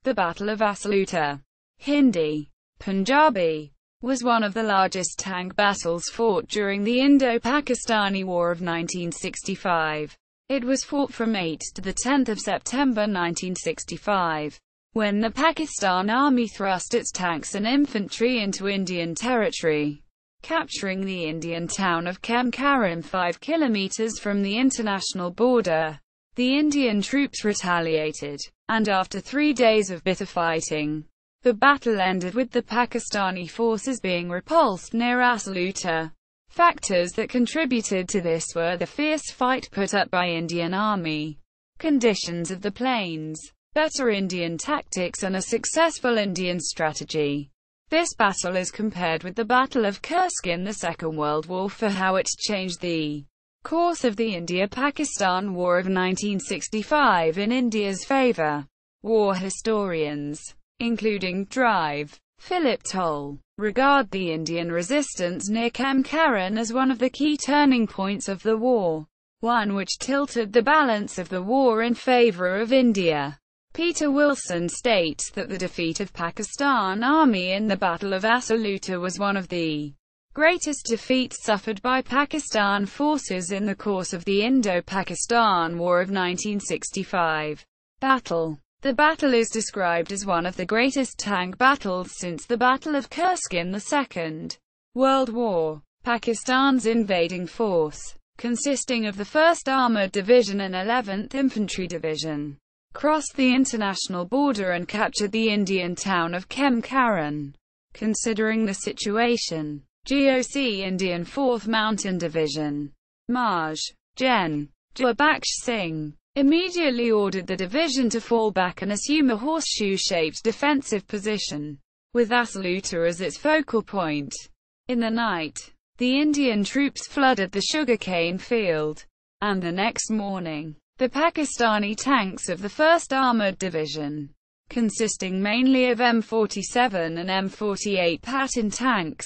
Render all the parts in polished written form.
The Battle of Asal Uttar, Hindi, Punjabi, was one of the largest tank battles fought during the Indo-Pakistani War of 1965. It was fought from 8 to 10 September 1965, when the Pakistan Army thrust its tanks and infantry into Indian territory, capturing the Indian town of Khem Karan 5 kilometers from the international border. The Indian troops retaliated, and after 3 days of bitter fighting, the battle ended with the Pakistani forces being repulsed near Asal Uttar. Factors that contributed to this were the fierce fight put up by Indian Army, conditions of the plains, better Indian tactics and a successful Indian strategy. This battle is compared with the Battle of Kursk in the Second World War for how it changed the course of the Indo-Pakistan War of 1965 in India's favour. War historians, including Drive, Philip Towle, regard the Indian resistance near Khem Karan as one of the key turning points of the war, one which tilted the balance of the war in favour of India. Peter Wilson states that the defeat of Pakistan Army in the Battle of Asal Uttar was one of the greatest defeats suffered by Pakistan forces in the course of the Indo-Pakistan War of 1965. Battle. The battle is described as one of the greatest tank battles since the Battle of Kursk in the Second World War. Pakistan's invading force, consisting of the 1st Armoured Division and 11th Infantry Division, crossed the international border and captured the Indian town of Khem Karan. Considering the situation, GOC Indian 4th Mountain Division, Maj. Gen. Jabaksh Singh, immediately ordered the division to fall back and assume a horseshoe-shaped defensive position, with Asal Uttar as its focal point. In the night, the Indian troops flooded the sugarcane field, and the next morning, the Pakistani tanks of the 1st Armoured Division, consisting mainly of M47 and M48 Patton tanks,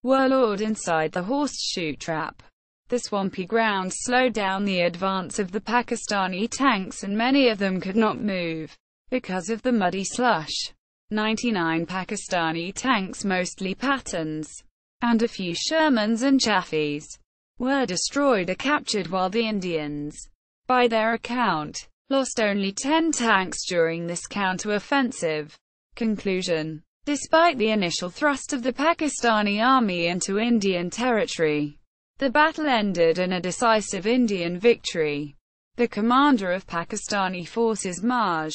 were lured inside the horseshoe trap. The swampy ground slowed down the advance of the Pakistani tanks and many of them could not move because of the muddy slush. 99 Pakistani tanks, mostly Pattons, and a few Shermans and Chaffees, were destroyed or captured, while the Indians, by their account, lost only 10 tanks during this counter-offensive. Conclusion. Despite the initial thrust of the Pakistani army into Indian territory, the battle ended in a decisive Indian victory. The commander of Pakistani forces, Maj.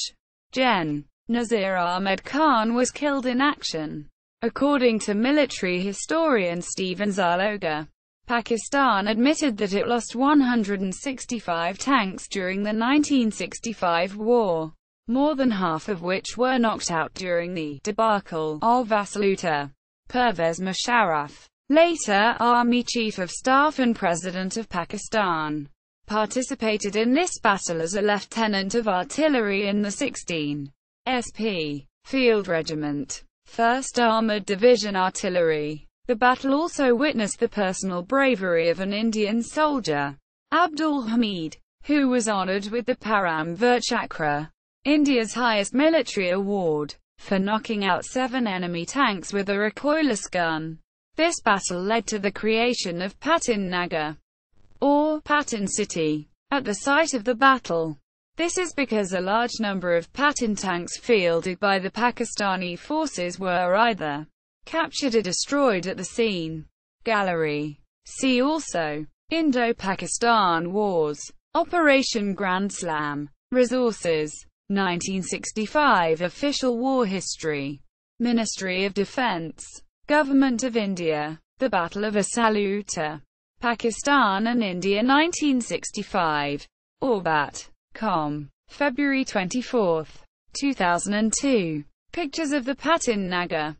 Gen. Nazir Ahmed Khan, was killed in action. According to military historian Stephen Zaloga, Pakistan admitted that it lost 165 tanks during the 1965 war, more than half of which were knocked out during the debacle of Asal Uttar. Pervez Musharraf, later Army Chief of Staff and President of Pakistan, participated in this battle as a lieutenant of artillery in the 16th SP Field Regiment, 1st Armoured Division Artillery. The battle also witnessed the personal bravery of an Indian soldier, Abdul Hamid, who was honoured with the Param Vir Chakra, India's highest military award, for knocking out 7 enemy tanks with a recoilless gun. This battle led to the creation of Patton Nagar, or Patton City, at the site of the battle. This is because a large number of Patton tanks fielded by the Pakistani forces were either captured or destroyed at the scene. Gallery. See also: Indo-Pakistan Wars, Operation Grand Slam, Resources, 1965 Official War History, Ministry of Defence, Government of India, The Battle of Asal Uttar, Pakistan and India 1965, Orbat.com, February 24, 2002. Pictures of the Patton Nagar.